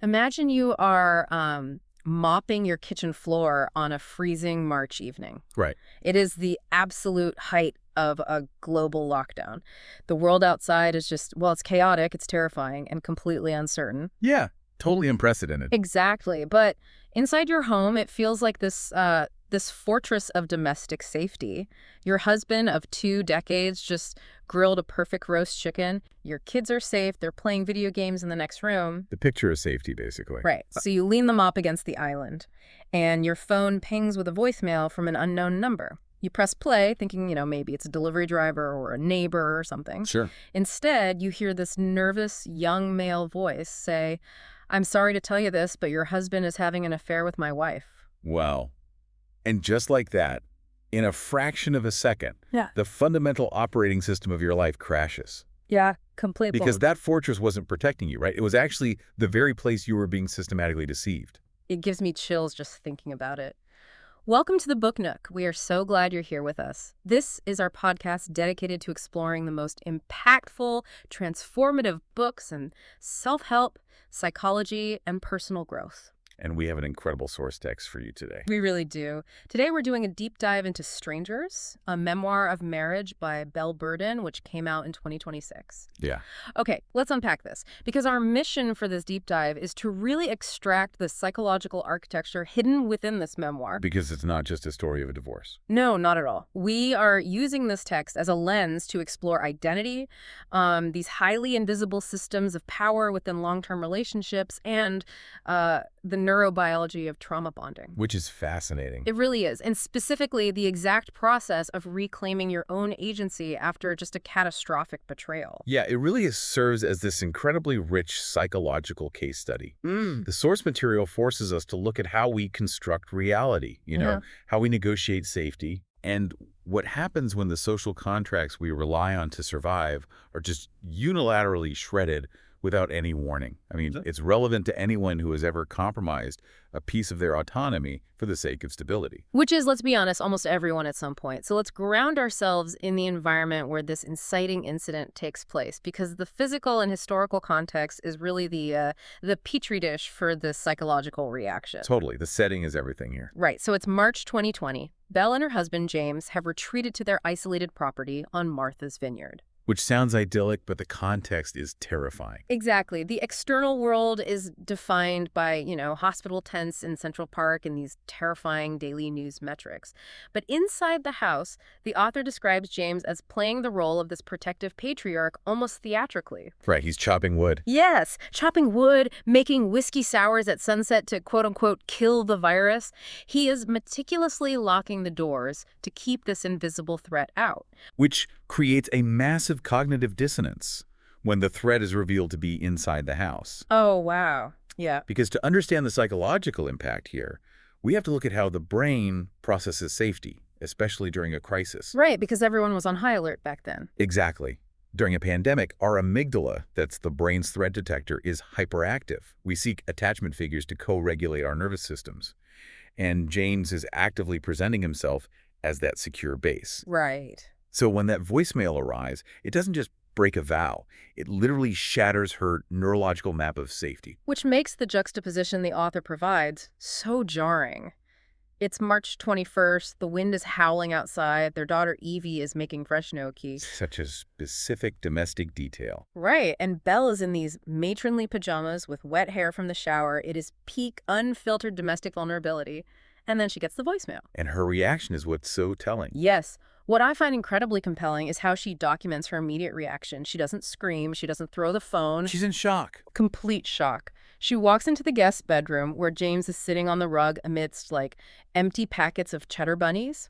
Imagine you are mopping your kitchen floor on a freezing March evening. Right. It is the absolute height of a global lockdown. The world outside is just, well, it's chaotic, it's terrifying, and completely uncertain. Yeah, totally unprecedented. Exactly. But inside your home, it feels like this fortress of domestic safety. Your husband of 2 decades just grilled a perfect roast chicken. Your kids are safe. They're playing video games in the next room. The picture of safety, basically. Right. So you lean them up against the island, and your phone pings with a voicemail from an unknown number. You press play, thinking, maybe it's a delivery driver or a neighbor or something. Sure. Instead, you hear this nervous young male voice say, "I'm sorry to tell you this, but your husband is having an affair with my wife." Wow. And just like that, in a fraction of a second, the fundamental operating system of your life crashes. Yeah, completely. Because that fortress wasn't protecting you, right? It was actually the very place you were being systematically deceived. It gives me chills just thinking about it. Welcome to the Book Nook. We are so glad you're here with us. This is our podcast dedicated to exploring the most impactful, transformative books in self-help, psychology, and personal growth. And we have an incredible source text for you today. We really do. Today we're doing a deep dive into Strangers, a memoir of marriage by Belle Burden, which came out in 2026. Yeah. Okay, let's unpack this, because our mission for this deep dive is to really extract the psychological architecture hidden within this memoir. Because it's not just a story of a divorce. No, not at all. We are using this text as a lens to explore identity, these highly invisible systems of power within long-term relationships, and the neurobiology of trauma bonding. Which is fascinating. It really is. And specifically, the exact process of reclaiming your own agency after just a catastrophic betrayal. Yeah, it really serves as this incredibly rich psychological case study. The source material forces us to look at how we construct reality, how we negotiate safety, and what happens when the social contracts we rely on to survive are just unilaterally shredded without any warning. I mean, it's relevant to anyone who has ever compromised a piece of their autonomy for the sake of stability. Which is, let's be honest, almost everyone at some point. So let's ground ourselves in the environment where this inciting incident takes place, because the physical and historical context is really the petri dish for the psychological reaction. Totally. The setting is everything here. Right. So it's March 2020. Belle and her husband, James, have retreated to their isolated property on Martha's Vineyard. Which sounds idyllic, but the context is terrifying. Exactly. The external world is defined by, hospital tents in Central Park and these terrifying daily news metrics. But inside the house, the author describes James as playing the role of this protective patriarch almost theatrically. Right, he's chopping wood. Yes, chopping wood, making whiskey sours at sunset to quote-unquote kill the virus. He is meticulously locking the doors to keep this invisible threat out. Which creates a massive cognitive dissonance when the threat is revealed to be inside the house. Oh, wow. Yeah. Because to understand the psychological impact here, we have to look at how the brain processes safety, especially during a crisis. Right, because everyone was on high alert back then. Exactly. During a pandemic, our amygdala, that's the brain's threat detector, is hyperactive. We seek attachment figures to co-regulate our nervous systems. And James is actively presenting himself as that secure base. Right. So when that voicemail arrives, it doesn't just break a vow. It literally shatters her neurological map of safety. Which makes the juxtaposition the author provides so jarring. It's March 21st, the wind is howling outside, their daughter Evie is making fresh gnocchi. Such a specific domestic detail. Right, and Belle is in these matronly pajamas with wet hair from the shower. It is peak, unfiltered domestic vulnerability. And then she gets the voicemail. And her reaction is what's so telling. Yes. What I find incredibly compelling is how she documents her immediate reaction. She doesn't scream. She doesn't throw the phone. She's in shock. Complete shock. She walks into the guest bedroom where James is sitting on the rug amidst, empty packets of cheddar bunnies.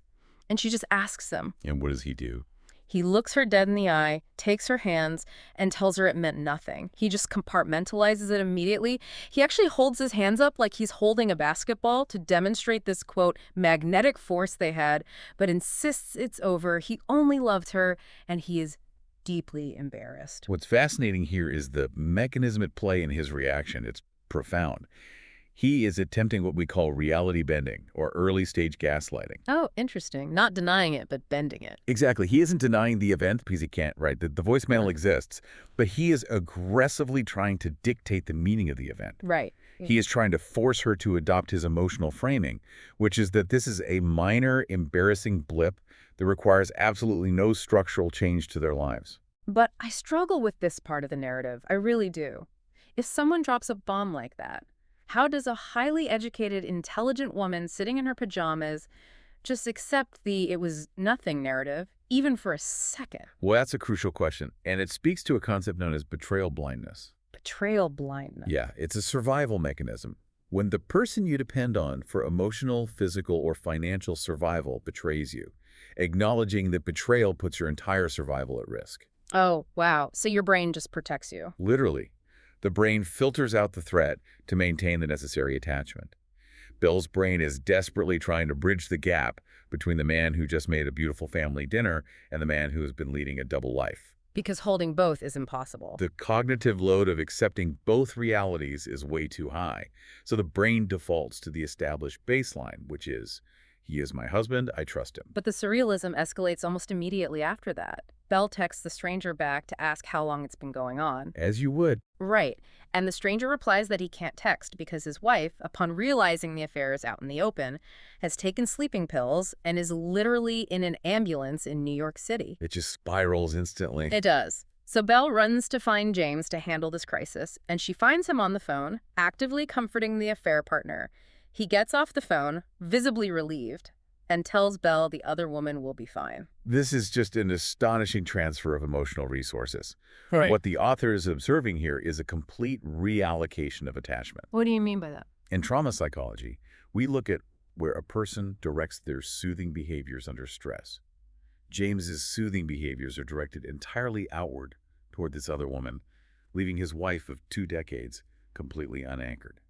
And she just asks him. And what does he do? He looks her dead in the eye, takes her hands, and tells her it meant nothing. He just compartmentalizes it immediately. He actually holds his hands up like he's holding a basketball to demonstrate this, quote, magnetic force they had, but insists it's over. He only loved her, and he is deeply embarrassed. What's fascinating here is the mechanism at play in his reaction. It's profound. He is attempting what we call reality bending or early-stage gaslighting. Oh, interesting. Not denying it, but bending it. Exactly. He isn't denying the event because he can't, right? The voicemail Uh-huh. exists, but he is aggressively trying to dictate the meaning of the event. Right. He is trying to force her to adopt his emotional framing, which is that this is a minor, embarrassing blip that requires absolutely no structural change to their lives. But I struggle with this part of the narrative. I really do. If someone drops a bomb like that, how does a highly educated, intelligent woman sitting in her pajamas just accept the "it was nothing" narrative, even for a second? Well, that's a crucial question, and it speaks to a concept known as betrayal blindness. Betrayal blindness. Yeah, it's a survival mechanism. When the person you depend on for emotional, physical, or financial survival betrays you, acknowledging that betrayal puts your entire survival at risk. Oh, wow. So your brain just protects you. Literally, the brain filters out the threat to maintain the necessary attachment. Bill's brain is desperately trying to bridge the gap between the man who just made a beautiful family dinner and the man who has been leading a double life. Because holding both is impossible. The cognitive load of accepting both realities is way too high, so the brain defaults to the established baseline, which is, he is my husband, I trust him. But the surrealism escalates almost immediately after that. Belle texts the stranger back to ask how long it's been going on. As you would. Right. And the stranger replies that he can't text because his wife, upon realizing the affair is out in the open, has taken sleeping pills and is literally in an ambulance in New York City. It just spirals instantly. It does. So Belle runs to find James to handle this crisis, and she finds him on the phone, actively comforting the affair partner. He gets off the phone, visibly relieved, and tells Belle the other woman will be fine. This is just an astonishing transfer of emotional resources. Right. What the author is observing here is a complete reallocation of attachment. What do you mean by that? In trauma psychology, we look at where a person directs their soothing behaviors under stress. James's soothing behaviors are directed entirely outward toward this other woman, leaving his wife of 2 decades completely unanchored.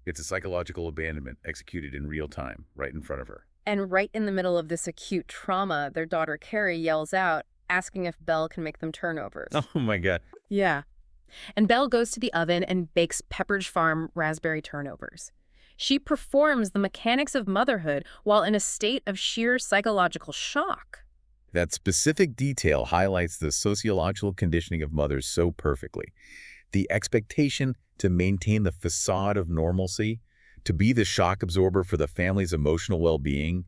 It's a psychological abandonment executed in real time, right in front of her. And right in the middle of this acute trauma, their daughter Carrie yells out, asking if Belle can make them turnovers. Oh my God. Yeah. And Belle goes to the oven and bakes Pepperidge Farm raspberry turnovers. She performs the mechanics of motherhood while in a state of sheer psychological shock. That specific detail highlights the sociological conditioning of mothers so perfectly. The expectation to maintain the facade of normalcy, to be the shock absorber for the family's emotional well-being,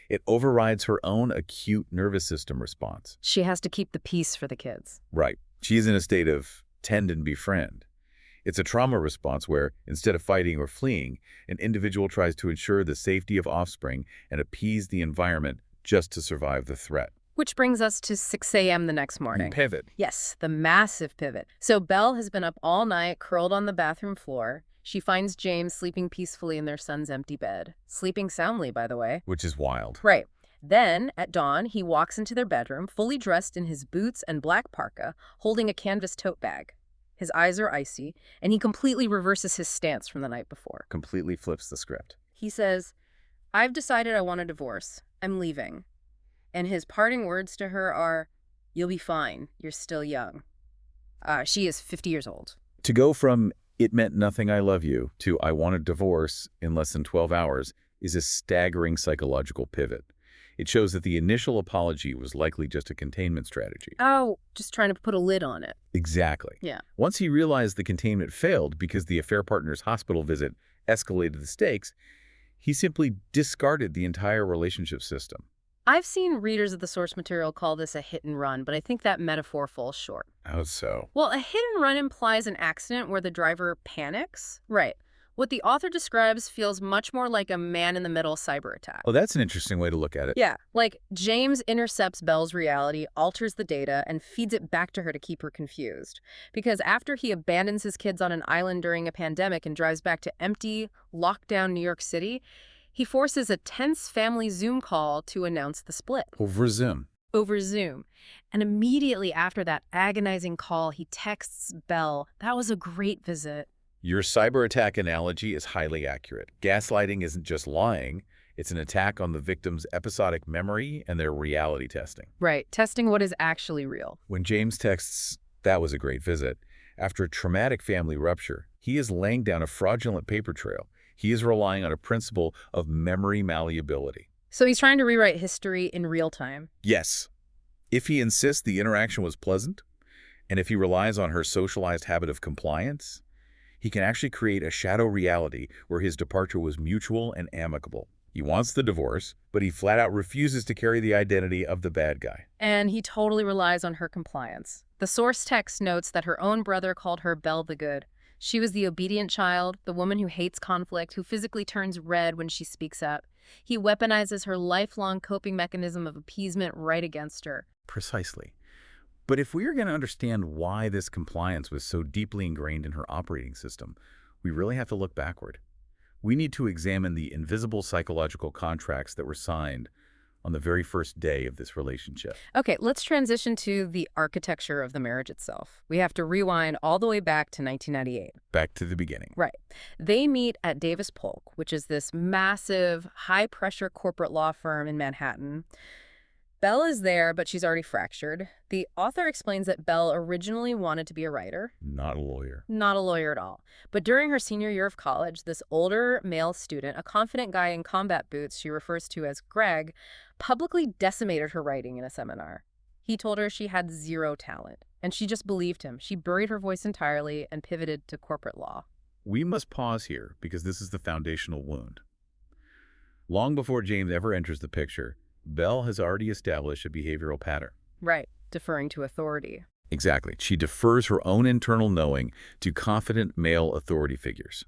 it overrides her own acute nervous system response. She has to keep the peace for the kids. Right. She's in a state of tend and befriend. It's a trauma response where, instead of fighting or fleeing, an individual tries to ensure the safety of offspring and appease the environment just to survive the threat. Which brings us to 6 a.m. the next morning. Pivot. Yes, the massive pivot. So Belle has been up all night, curled on the bathroom floor. She finds James sleeping peacefully in their son's empty bed. Sleeping soundly, by the way. Which is wild. Right. Then, at dawn, he walks into their bedroom, fully dressed in his boots and black parka, holding a canvas tote bag. His eyes are icy, and he completely reverses his stance from the night before. Completely flips the script. He says, "I've decided I want a divorce. I'm leaving." And his parting words to her are, "You'll be fine. You're still young." She is 50 years old. To go from "it meant nothing, I love you" to "I want a divorce" in less than 12 hours is a staggering psychological pivot. It shows that the initial apology was likely just a containment strategy. Oh, just trying to put a lid on it. Exactly. Yeah. Once he realized the containment failed because the affair partner's hospital visit escalated the stakes, he simply discarded the entire relationship system. I've seen readers of the source material call this a hit and run, but I think that metaphor falls short. How so? Well, a hit and run implies an accident where the driver panics. Right. What the author describes feels much more like a man-in-the-middle cyber attack. Oh, that's an interesting way to look at it. Yeah, like James intercepts Belle's reality, alters the data, and feeds it back to her to keep her confused. Because after he abandons his kids on an island during a pandemic and drives back to empty, locked-down New York City, he forces a tense family Zoom call to announce the split. Over Zoom. Over Zoom. And immediately after that agonizing call, he texts Belle, "That was a great visit." Your cyber attack analogy is highly accurate. Gaslighting isn't just lying, it's an attack on the victim's episodic memory and their reality testing. Right, testing what is actually real. When James texts, "That was a great visit," after a traumatic family rupture, He is laying down a fraudulent paper trail. He is relying on a principle of memory malleability. So he's trying to rewrite history in real time. Yes, if he insists the interaction was pleasant, and if he relies on her socialized habit of compliance, he can actually create a shadow reality where his departure was mutual and amicable. He wants the divorce, but he flat out refuses to carry the identity of the bad guy. And he totally relies on her compliance. The source text notes that her own brother called her Belle the Good. She was the obedient child, the woman who hates conflict, who physically turns red when she speaks up. He weaponizes her lifelong coping mechanism of appeasement right against her. Precisely. But if we are going to understand why this compliance was so deeply ingrained in her operating system, we really have to look backward. We need to examine the invisible psychological contracts that were signed on the very first day of this relationship. Okay, let's transition to the architecture of the marriage itself. We have to rewind all the way back to 1998. Back to the beginning. Right. They meet at Davis Polk, which is this massive, high-pressure corporate law firm in Manhattan. Belle is there, but she's already fractured. The author explains that Belle originally wanted to be a writer. Not a lawyer. Not a lawyer at all. But during her senior year of college, this older male student, a confident guy in combat boots she refers to as Greg, publicly decimated her writing in a seminar. He told her she had zero talent, and she just believed him. She buried her voice entirely and pivoted to corporate law. We must pause here because this is the foundational wound. Long before James ever enters the picture, Belle has already established a behavioral pattern. Right, deferring to authority. Exactly. She defers her own internal knowing to confident male authority figures.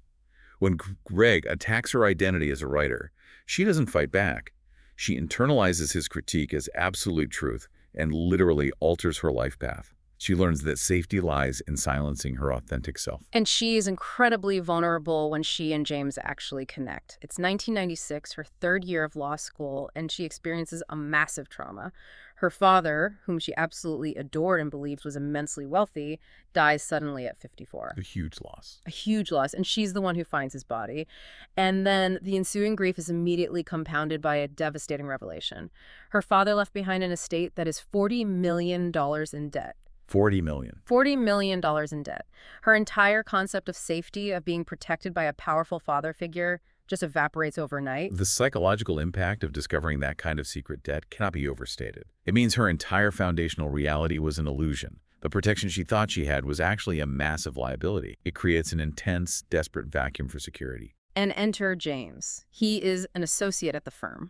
When Greg attacks her identity as a writer, she doesn't fight back. She internalizes his critique as absolute truth and literally alters her life path. She learns that safety lies in silencing her authentic self. And she is incredibly vulnerable when she and James actually connect. It's 1996, her third year of law school, and she experiences a massive trauma. Her father, whom she absolutely adored and believed was immensely wealthy, dies suddenly at 54. A huge loss. A huge loss, and she's the one who finds his body. And then the ensuing grief is immediately compounded by a devastating revelation. Her father left behind an estate that is $40 million in debt. $40 million. $40 million in debt. Her entire concept of safety, of being protected by a powerful father figure, just evaporates overnight. The psychological impact of discovering that kind of secret debt cannot be overstated. It means her entire foundational reality was an illusion. The protection she thought she had was actually a massive liability. It creates an intense, desperate vacuum for security. And enter James. He is an associate at the firm.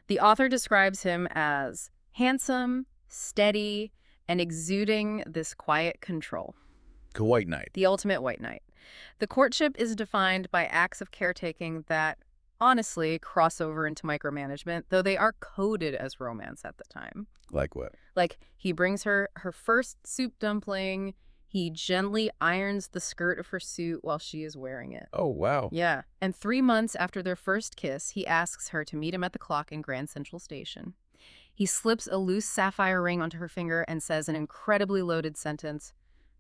The author describes him as handsome, steady, and exuding this quiet control. The white knight. The ultimate white knight. The courtship is defined by acts of caretaking that, honestly, cross over into micromanagement, though they are coded as romance at the time. Like what? Like, he brings her her first soup dumpling. He gently irons the skirt of her suit while she is wearing it. Oh, wow. Yeah. And 3 months after their first kiss, he asks her to meet him at the clock in Grand Central Station. He slips a loose sapphire ring onto her finger and says an incredibly loaded sentence,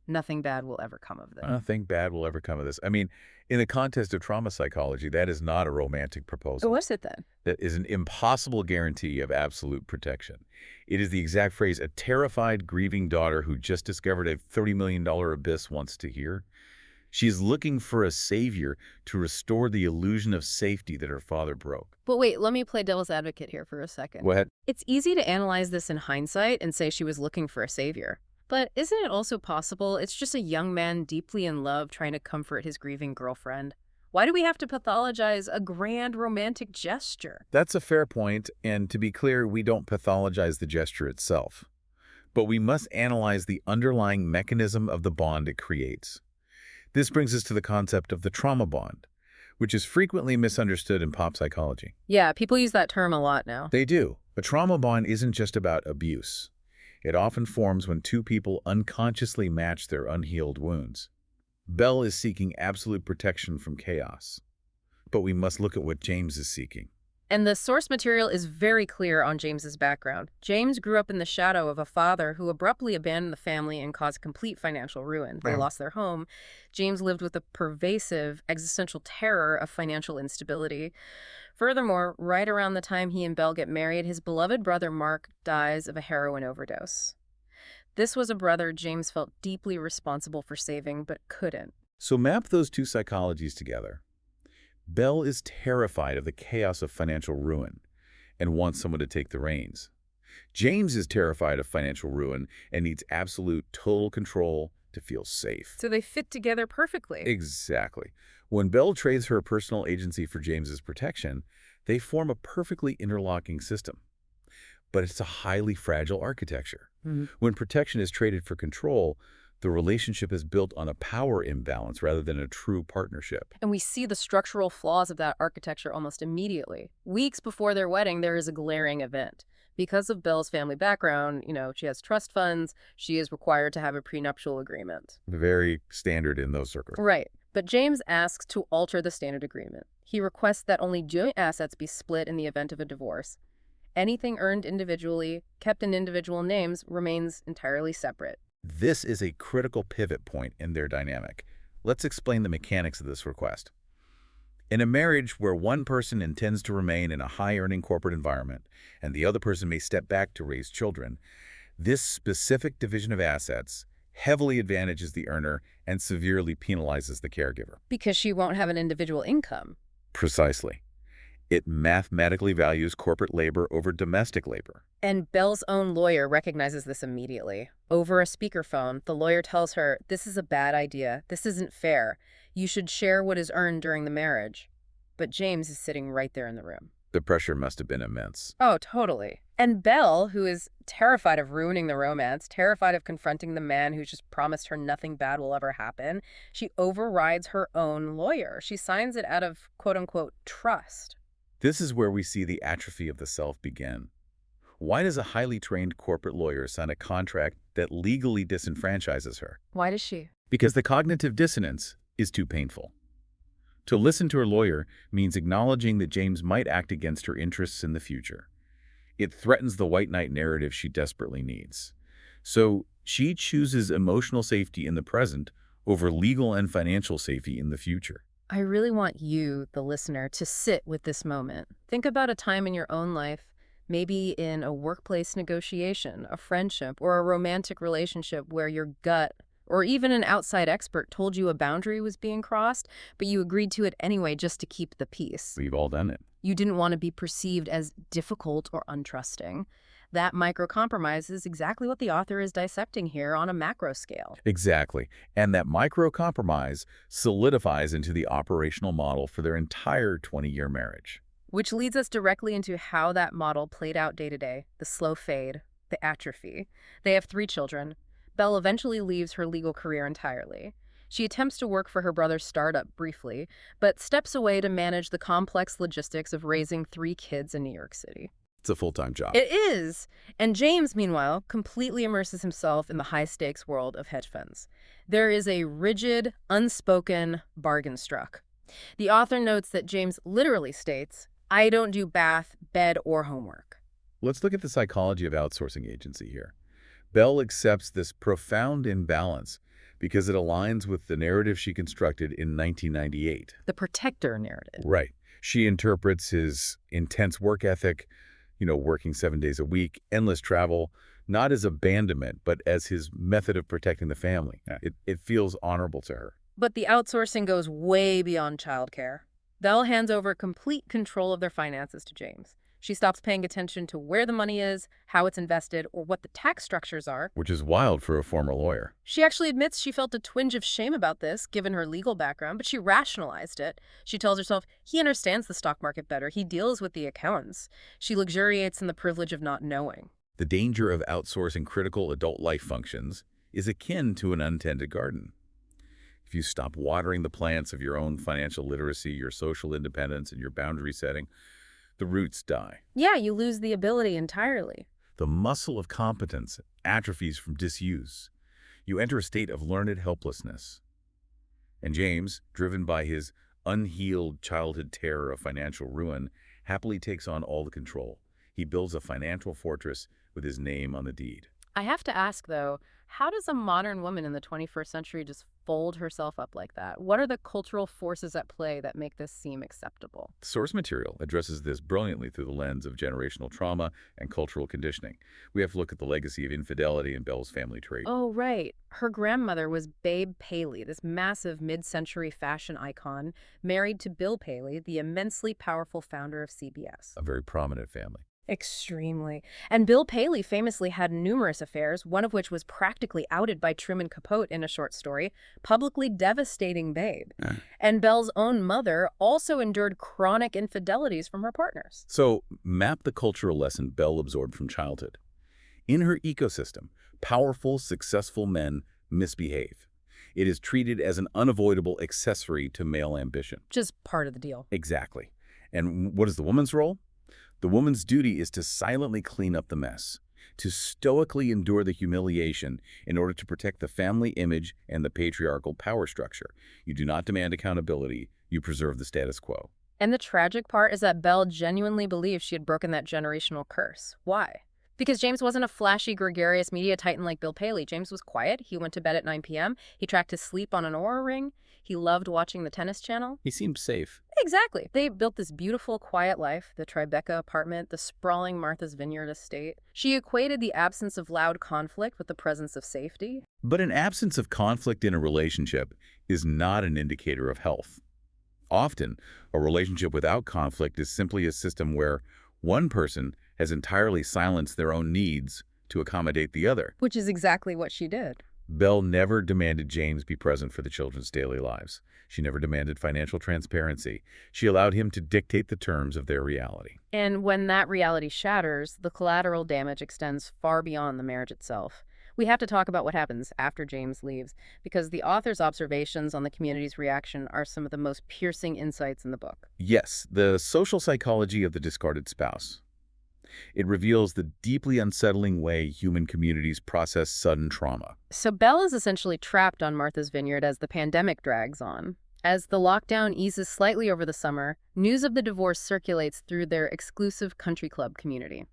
"Nothing bad will ever come of this." Nothing bad will ever come of this. I mean, in the context of trauma psychology, that is not a romantic proposal. What's it then? That is an impossible guarantee of absolute protection. It is the exact phrase a terrified, grieving daughter who just discovered a $30 million abyss wants to hear. She is looking for a savior to restore the illusion of safety that her father broke. But wait, let me play devil's advocate here for a second. Go ahead. It's easy to analyze this in hindsight and say she was looking for a savior. But isn't it also possible it's just a young man deeply in love trying to comfort his grieving girlfriend? Why do we have to pathologize a grand romantic gesture? That's a fair point, and to be clear, we don't pathologize the gesture itself. But we must analyze the underlying mechanism of the bond it creates. This brings us to the concept of the trauma bond, which is frequently misunderstood in pop psychology. Yeah, people use that term a lot now. They do. A trauma bond isn't just about abuse. It often forms when two people unconsciously match their unhealed wounds. Belle is seeking absolute protection from chaos. But we must look at what James is seeking. And the source material is very clear on James's background. James grew up in the shadow of a father who abruptly abandoned the family and caused complete financial ruin. They lost their home. James lived with a pervasive existential terror of financial instability. Furthermore, right around the time he and Belle get married, his beloved brother Mark dies of a heroin overdose. This was a brother James felt deeply responsible for saving, but couldn't. So map those two psychologies together. Belle is terrified of the chaos of financial ruin and wants someone to take the reins. James is terrified of financial ruin and needs absolute total control to feel safe. So they fit together perfectly. Exactly. When Belle trades her personal agency for James's protection, they form a perfectly interlocking system. But it's a highly fragile architecture. When protection is traded for control, the relationship is built on a power imbalance rather than a true partnership. And we see the structural flaws of that architecture almost immediately. Weeks before their wedding, there is a glaring event. Because of Belle's family background, she has trust funds, she is required to have a prenuptial agreement. Very standard in those circles. Right. But James asks to alter the standard agreement. He requests that only joint assets be split in the event of a divorce. Anything earned individually, kept in individual names, remains entirely separate. This is a critical pivot point in their dynamic. Let's explain the mechanics of this request. In a marriage where one person intends to remain in a high-earning corporate environment and the other person may step back to raise children, this specific division of assets heavily advantages the earner and severely penalizes the caregiver. Because she won't have an individual income. Precisely. It mathematically values corporate labor over domestic labor. And Belle's own lawyer recognizes this immediately. Over a speakerphone, the lawyer tells her, "This is a bad idea. This isn't fair. You should share what is earned during the marriage." But James is sitting right there in the room. The pressure must have been immense. Oh, totally. And Belle, who is terrified of ruining the romance, terrified of confronting the man who's just promised her nothing bad will ever happen, she overrides her own lawyer. She signs it out of quote-unquote trust. This is where we see the atrophy of the self begin. Why does a highly trained corporate lawyer sign a contract that legally disenfranchises her? Why does she? Because the cognitive dissonance is too painful. To listen to her lawyer means acknowledging that James might act against her interests in the future. It threatens the white knight narrative she desperately needs. So she chooses emotional safety in the present over legal and financial safety in the future. I really want you, the listener, to sit with this moment. Think about a time in your own life, maybe in a workplace negotiation, a friendship, or a romantic relationship where your gut or even an outside expert told you a boundary was being crossed, but you agreed to it anyway just to keep the peace. We've all done it. You didn't want to be perceived as difficult or untrusting. That micro-compromise is exactly what the author is dissecting here on a macro scale. Exactly. And that micro-compromise solidifies into the operational model for their entire 20-year marriage. Which leads us directly into how that model played out day to day, the slow fade, the atrophy. They have 3 children. Belle eventually leaves her legal career entirely. She attempts to work for her brother's startup briefly, but steps away to manage the complex logistics of raising 3 kids in New York City. It's a full-time job. It is. And James, meanwhile, completely immerses himself in the high-stakes world of hedge funds. There is a rigid, unspoken bargain struck. The author notes that James literally states, "I don't do bath, bed, or homework." Let's look at the psychology of outsourcing agency here. Belle accepts this profound imbalance because it aligns with the narrative she constructed in 1998. The protector narrative. Right. She interprets his intense work ethic, working 7 days a week, endless travel, not as abandonment, but as his method of protecting the family. Yeah. It feels honorable to her. But the outsourcing goes way beyond childcare. Belle hands over complete control of their finances to James. She stops paying attention to where the money is, how it's invested, or what the tax structures are. Which is wild for a former lawyer. She actually admits she felt a twinge of shame about this, given her legal background, but she rationalized it. She tells herself, he understands the stock market better. He deals with the accountants. She luxuriates in the privilege of not knowing. The danger of outsourcing critical adult life functions is akin to an untended garden. If you stop watering the plants of your own financial literacy, your social independence, and your boundary setting, the roots die. Yeah, you lose the ability entirely. The muscle of competence atrophies from disuse. You enter a state of learned helplessness. And James, driven by his unhealed childhood terror of financial ruin, happily takes on all the control. He builds a financial fortress with his name on the deed. I have to ask, though, how does a modern woman in the 21st century just fold herself up like that? What are the cultural forces at play that make this seem acceptable? Source material addresses this brilliantly through the lens of generational trauma and cultural conditioning. We have to look at the legacy of infidelity in Belle's family tree. Oh, right. Her grandmother was Babe Paley, this massive mid-century fashion icon, married to Bill Paley, the immensely powerful founder of CBS. A very prominent family. Extremely. And Bill Paley famously had numerous affairs, one of which was practically outed by Truman Capote in a short story, publicly devastating Babe. And Belle's own mother also endured chronic infidelities from her partners. So, map the cultural lesson Belle absorbed from childhood. In her ecosystem, powerful, successful men misbehave. It is treated as an unavoidable accessory to male ambition. Just part of the deal. Exactly. And what is the woman's role? The woman's duty is to silently clean up the mess, to stoically endure the humiliation in order to protect the family image and the patriarchal power structure. You do not demand accountability, you preserve the status quo. And the tragic part is that Belle genuinely believed she had broken that generational curse. Why? Because James wasn't a flashy, gregarious media titan like Bill Paley. James was quiet. He went to bed at 9 p.m. He tracked his sleep on an Oura ring. He loved watching the tennis channel. He seemed safe. Exactly. They built this beautiful, quiet life, the Tribeca apartment, the sprawling Martha's Vineyard estate. She equated the absence of loud conflict with the presence of safety. But an absence of conflict in a relationship is not an indicator of health. Often, a relationship without conflict is simply a system where one person has entirely silenced their own needs to accommodate the other. Which is exactly what she did. Belle never demanded James be present for the children's daily lives. She never demanded financial transparency. She allowed him to dictate the terms of their reality. And when that reality shatters, the collateral damage extends far beyond the marriage itself. We have to talk about what happens after James leaves, because the author's observations on the community's reaction are some of the most piercing insights in the book. Yes, the social psychology of the discarded spouse. It reveals the deeply unsettling way human communities process sudden trauma. So Belle is essentially trapped on Martha's Vineyard as the pandemic drags on. As the lockdown eases slightly over the summer, news of the divorce circulates through their exclusive country club community.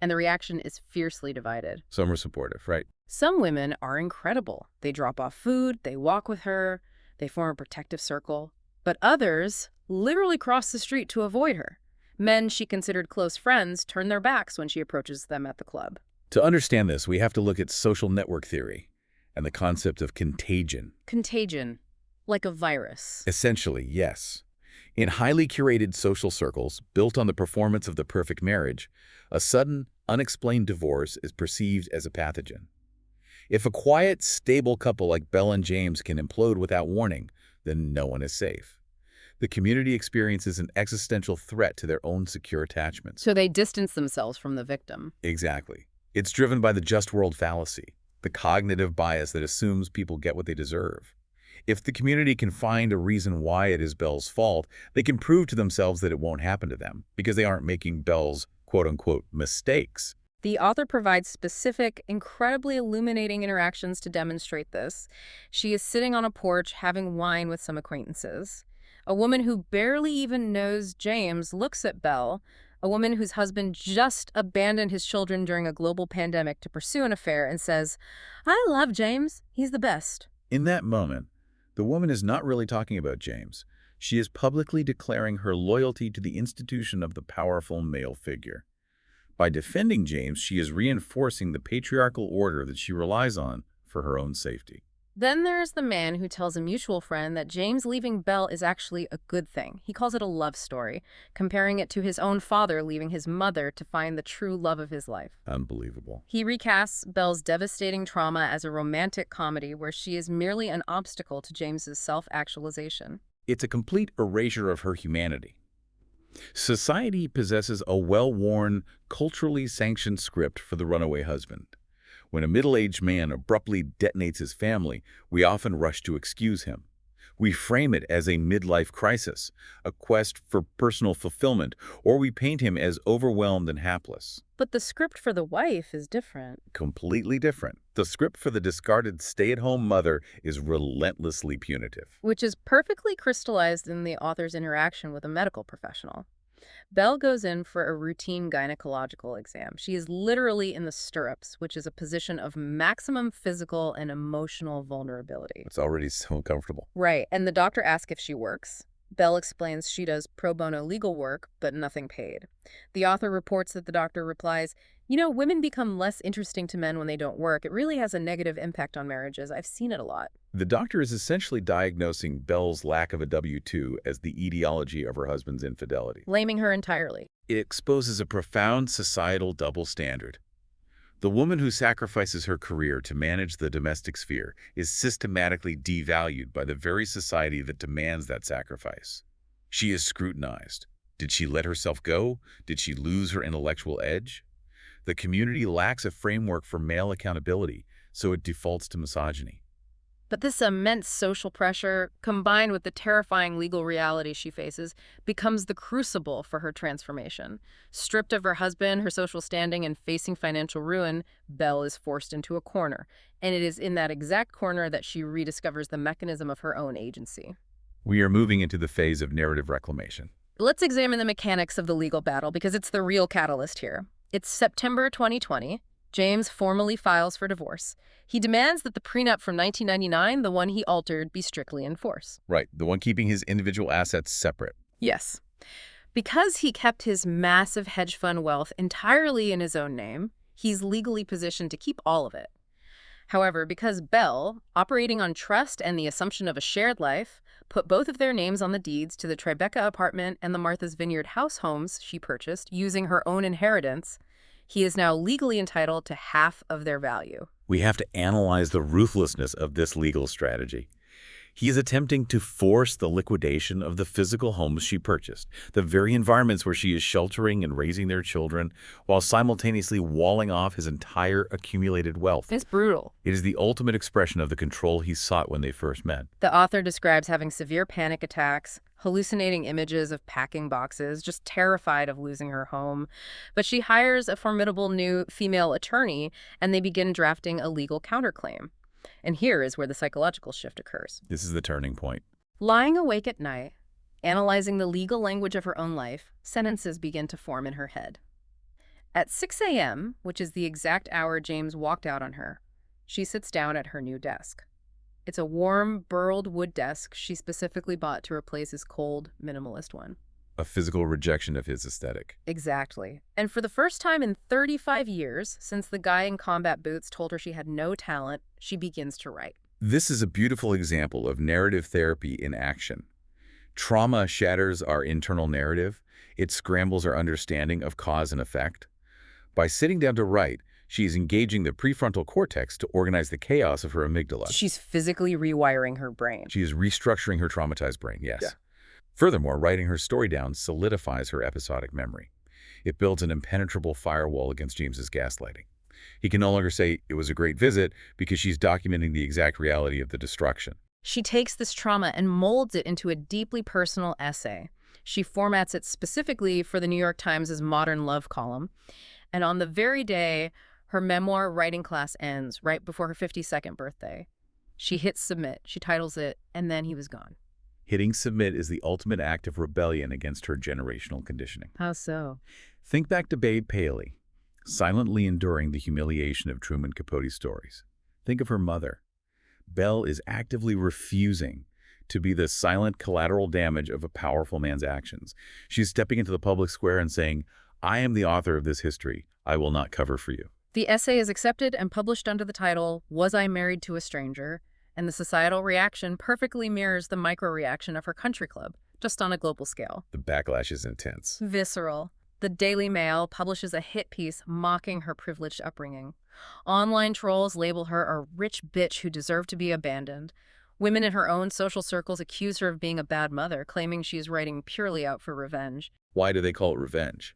And the reaction is fiercely divided. Some are supportive, right? Some women are incredible. They drop off food, they walk with her, they form a protective circle. But others literally cross the street to avoid her. Men she considered close friends turn their backs when she approaches them at the club. To understand this, we have to look at social network theory and the concept of contagion. Contagion, like a virus. Essentially, yes. In highly curated social circles built on the performance of the perfect marriage, a sudden, unexplained divorce is perceived as a pathogen. If a quiet, stable couple like Belle and James can implode without warning, then no one is safe. The community experiences an existential threat to their own secure attachments. So they distance themselves from the victim. Exactly. It's driven by the just world fallacy, the cognitive bias that assumes people get what they deserve. If the community can find a reason why it is Belle's fault, they can prove to themselves that it won't happen to them because they aren't making Belle's quote-unquote mistakes. The author provides specific, incredibly illuminating interactions to demonstrate this. She is sitting on a porch having wine with some acquaintances. A woman who barely even knows James looks at Belle, a woman whose husband just abandoned his children during a global pandemic to pursue an affair, and says, "I love James. He's the best." In that moment, the woman is not really talking about James. She is publicly declaring her loyalty to the institution of the powerful male figure. By defending James, she is reinforcing the patriarchal order that she relies on for her own safety. Then there's the man who tells a mutual friend that James leaving Belle is actually a good thing. He calls it a love story, comparing it to his own father leaving his mother to find the true love of his life. Unbelievable. He recasts Belle's devastating trauma as a romantic comedy where she is merely an obstacle to James's self-actualization. It's a complete erasure of her humanity. Society possesses a well-worn, culturally sanctioned script for the runaway husband. When a middle-aged man abruptly detonates his family, we often rush to excuse him. We frame it as a midlife crisis, a quest for personal fulfillment, or we paint him as overwhelmed and hapless. But the script for the wife is different. Completely different. The script for the discarded stay-at-home mother is relentlessly punitive. Which is perfectly crystallized in the author's interaction with a medical professional. Belle goes in for a routine gynecological exam. She is literally in the stirrups, which is a position of maximum physical and emotional vulnerability. It's already so uncomfortable. Right, and the doctor asks if she works. Belle explains she does pro bono legal work, but nothing paid. The author reports that the doctor replies, women become less interesting to men when they don't work. It really has a negative impact on marriages. I've seen it a lot. The doctor is essentially diagnosing Belle's lack of a W-2 as the etiology of her husband's infidelity. Blaming her entirely. It exposes a profound societal double standard. The woman who sacrifices her career to manage the domestic sphere is systematically devalued by the very society that demands that sacrifice. She is scrutinized. Did she let herself go? Did she lose her intellectual edge? The community lacks a framework for male accountability, so it defaults to misogyny. But this immense social pressure, combined with the terrifying legal reality she faces, becomes the crucible for her transformation. Stripped of her husband, her social standing, and facing financial ruin, Belle is forced into a corner. And it is in that exact corner that she rediscovers the mechanism of her own agency. We are moving into the phase of narrative reclamation. Let's examine the mechanics of the legal battle, because it's the real catalyst here. It's September 2020. James formally files for divorce. He demands that the prenup from 1999, the one he altered, be strictly in force. Right, the one keeping his individual assets separate. Yes. Because he kept his massive hedge fund wealth entirely in his own name, he's legally positioned to keep all of it. However, because Belle, operating on trust and the assumption of a shared life, put both of their names on the deeds to the Tribeca apartment and the Martha's Vineyard house homes she purchased using her own inheritance, he is now legally entitled to half of their value. We have to analyze the ruthlessness of this legal strategy. He is attempting to force the liquidation of the physical homes she purchased, the very environments where she is sheltering and raising their children, while simultaneously walling off his entire accumulated wealth. It's brutal. It is the ultimate expression of the control he sought when they first met. The author describes having severe panic attacks, hallucinating images of packing boxes, just terrified of losing her home. But she hires a formidable new female attorney, and they begin drafting a legal counterclaim. And here is where the psychological shift occurs. This is the turning point. Lying awake at night, analyzing the legal language of her own life, sentences begin to form in her head. At 6 a.m., which is the exact hour James walked out on her, she sits down at her new desk. It's a warm, burled wood desk she specifically bought to replace his cold, minimalist one. A physical rejection of his aesthetic. Exactly. And for the first time in 35 years, since the guy in combat boots told her she had no talent, she begins to write. This is a beautiful example of narrative therapy in action. Trauma shatters our internal narrative. It scrambles our understanding of cause and effect. By sitting down to write, she is engaging the prefrontal cortex to organize the chaos of her amygdala. She's physically rewiring her brain. She is restructuring her traumatized brain, yes. Yeah. Furthermore, writing her story down solidifies her episodic memory. It builds an impenetrable firewall against James's gaslighting. He can no longer say it was a great visit because she's documenting the exact reality of the destruction. She takes this trauma and molds it into a deeply personal essay. She formats it specifically for the New York Times' Modern Love column. And on the very day her memoir writing class ends, right before her 52nd birthday, she hits submit. She titles it, "And Then He Was Gone." Hitting submit is the ultimate act of rebellion against her generational conditioning. How so? Think back to Babe Paley, silently enduring the humiliation of Truman Capote's stories. Think of her mother. Belle is actively refusing to be the silent collateral damage of a powerful man's actions. She's stepping into the public square and saying, "I am the author of this history. I will not cover for you." The essay is accepted and published under the title, "Was I Married to a Stranger?" And the societal reaction perfectly mirrors the micro-reaction of her country club, just on a global scale. The backlash is intense. Visceral. The Daily Mail publishes a hit piece mocking her privileged upbringing. Online trolls label her a rich bitch who deserved to be abandoned. Women in her own social circles accuse her of being a bad mother, claiming she is writing purely out for revenge. Why do they call it revenge?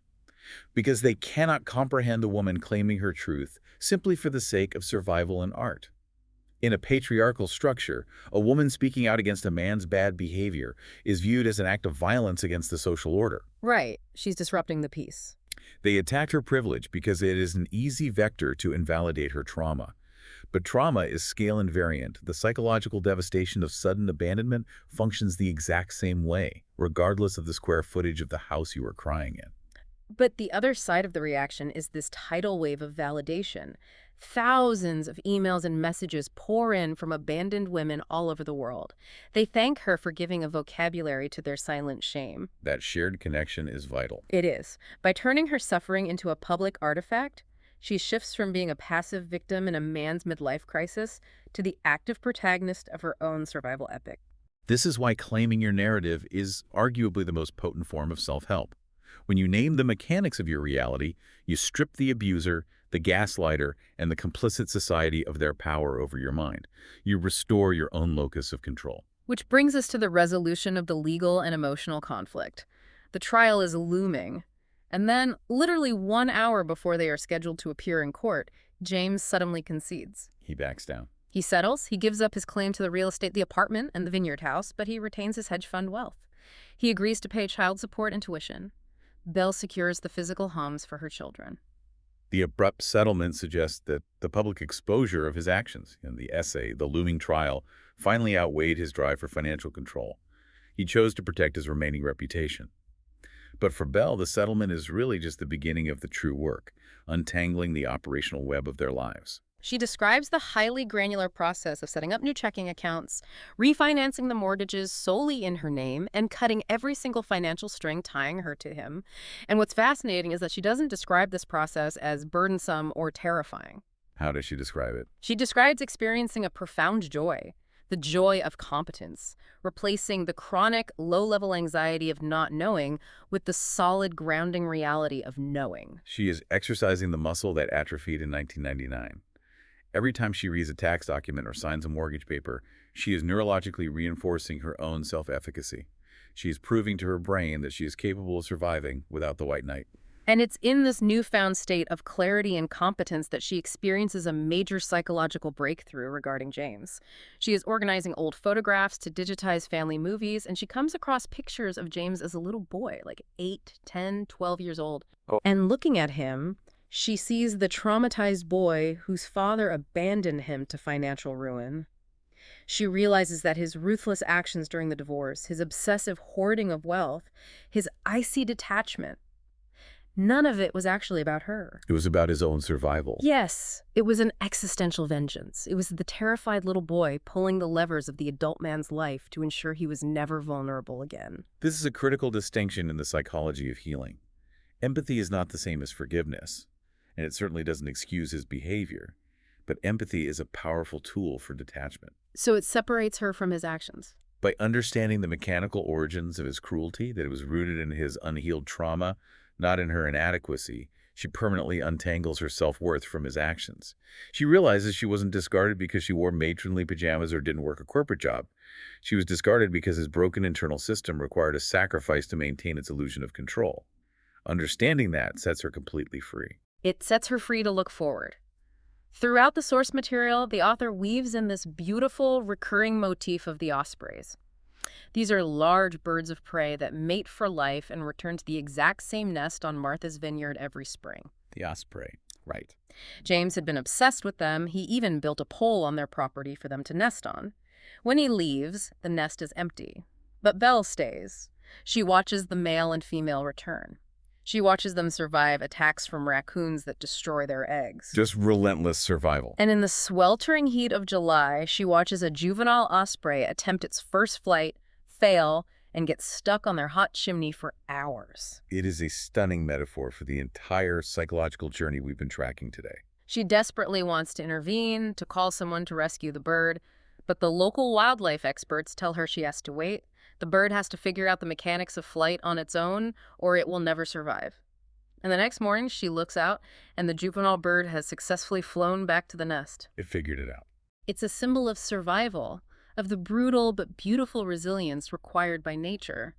Because they cannot comprehend the woman claiming her truth simply for the sake of survival and art. In a patriarchal structure, a woman speaking out against a man's bad behavior is viewed as an act of violence against the social order. Right. She's disrupting the peace. They attack her privilege because it is an easy vector to invalidate her trauma. But trauma is scale invariant. The psychological devastation of sudden abandonment functions the exact same way, regardless of the square footage of the house you were crying in. But the other side of the reaction is this tidal wave of validation. Thousands of emails and messages pour in from abandoned women all over the world. They thank her for giving a vocabulary to their silent shame. That shared connection is vital. It is. By turning her suffering into a public artifact, she shifts from being a passive victim in a man's midlife crisis to the active protagonist of her own survival epic. This is why claiming your narrative is arguably the most potent form of self-help. When you name the mechanics of your reality, you strip the abuser, the gaslighter, and the complicit society of their power over your mind. You restore your own locus of control. Which brings us to the resolution of the legal and emotional conflict. The trial is looming. And then, literally 1 hour before they are scheduled to appear in court, James suddenly concedes. He backs down. He settles, he gives up his claim to the real estate, the apartment, and the Vineyard house, but he retains his hedge fund wealth. He agrees to pay child support and tuition. Belle secures the physical homes for her children. The abrupt settlement suggests that the public exposure of his actions in the essay, The Looming Trial, finally outweighed his drive for financial control. He chose to protect his remaining reputation. But for Belle, the settlement is really just the beginning of the true work, untangling the operational web of their lives. She describes the highly granular process of setting up new checking accounts, refinancing the mortgages solely in her name, and cutting every single financial string tying her to him. And what's fascinating is that she doesn't describe this process as burdensome or terrifying. How does she describe it? She describes experiencing a profound joy, the joy of competence, replacing the chronic, low-level anxiety of not knowing with the solid, grounding reality of knowing. She is exercising the muscle that atrophied in 1999. Every time she reads a tax document or signs a mortgage paper, she is neurologically reinforcing her own self-efficacy. She is proving to her brain that she is capable of surviving without the white knight. And it's in this newfound state of clarity and competence that she experiences a major psychological breakthrough regarding James. She is organizing old photographs to digitize family movies, and she comes across pictures of James as a little boy, like 8, 10, 12 years old. Oh. And looking at him, she sees the traumatized boy whose father abandoned him to financial ruin. She realizes that his ruthless actions during the divorce, his obsessive hoarding of wealth, his icy detachment, none of it was actually about her. It was about his own survival. Yes, it was an existential vengeance. It was the terrified little boy pulling the levers of the adult man's life to ensure he was never vulnerable again. This is a critical distinction in the psychology of healing. Empathy is not the same as forgiveness, and it certainly doesn't excuse his behavior. But empathy is a powerful tool for detachment. So it separates her from his actions. By understanding the mechanical origins of his cruelty, that it was rooted in his unhealed trauma, not in her inadequacy, she permanently untangles her self-worth from his actions. She realizes she wasn't discarded because she wore matronly pajamas or didn't work a corporate job. She was discarded because his broken internal system required a sacrifice to maintain its illusion of control. Understanding that sets her completely free. It sets her free to look forward. Throughout the source material, the author weaves in this beautiful, recurring motif of the ospreys. These are large birds of prey that mate for life and return to the exact same nest on Martha's Vineyard every spring. The osprey, right. James had been obsessed with them. He even built a pole on their property for them to nest on. When he leaves, the nest is empty. But Belle stays. She watches the male and female return. She watches them survive attacks from raccoons that destroy their eggs. Just relentless survival. And in the sweltering heat of July, she watches a juvenile osprey attempt its first flight, fail, and get stuck on their hot chimney for hours. It is a stunning metaphor for the entire psychological journey we've been tracking today. She desperately wants to intervene, to call someone to rescue the bird, but the local wildlife experts tell her she has to wait. The bird has to figure out the mechanics of flight on its own, or it will never survive. And the next morning, she looks out, and the juvenile bird has successfully flown back to the nest. It figured it out. It's a symbol of survival, of the brutal but beautiful resilience required by nature.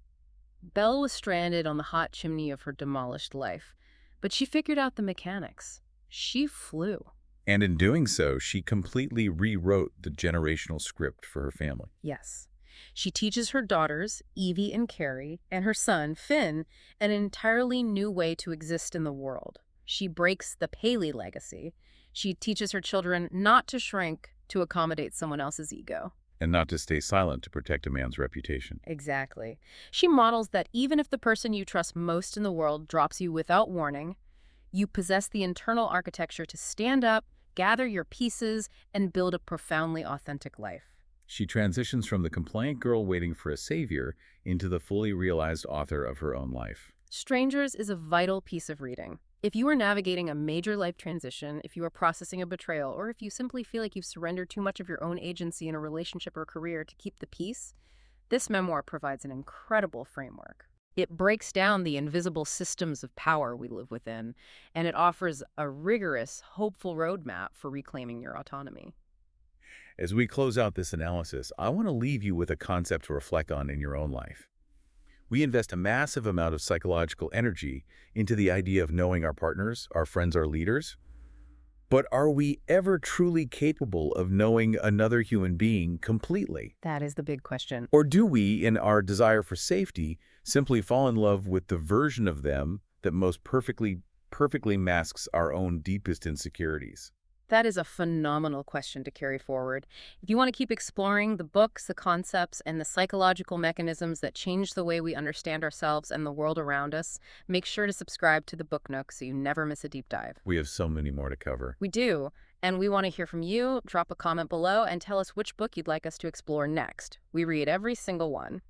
Belle was stranded on the hot chimney of her demolished life, but she figured out the mechanics. She flew. And in doing so, she completely rewrote the generational script for her family. Yes. She teaches her daughters, Evie and Carrie, and her son, Finn, an entirely new way to exist in the world. She breaks the Paley legacy. She teaches her children not to shrink to accommodate someone else's ego. And not to stay silent to protect a man's reputation. Exactly. She models that even if the person you trust most in the world drops you without warning, you possess the internal architecture to stand up, gather your pieces, and build a profoundly authentic life. She transitions from the compliant girl waiting for a savior into the fully realized author of her own life. Strangers is a vital piece of reading. If you are navigating a major life transition, if you are processing a betrayal, or if you simply feel like you've surrendered too much of your own agency in a relationship or career to keep the peace, this memoir provides an incredible framework. It breaks down the invisible systems of power we live within, and it offers a rigorous, hopeful roadmap for reclaiming your autonomy. As we close out this analysis, I want to leave you with a concept to reflect on in your own life. We invest a massive amount of psychological energy into the idea of knowing our partners, our friends, our leaders. But are we ever truly capable of knowing another human being completely? That is the big question. Or do we, in our desire for safety, simply fall in love with the version of them that most perfectly masks our own deepest insecurities? That is a phenomenal question to carry forward. If you want to keep exploring the books, the concepts, and the psychological mechanisms that change the way we understand ourselves and the world around us, make sure to subscribe to the Book Nook so you never miss a deep dive. We have so many more to cover. We do, and we want to hear from you. Drop a comment below and tell us which book you'd like us to explore next. We read every single one.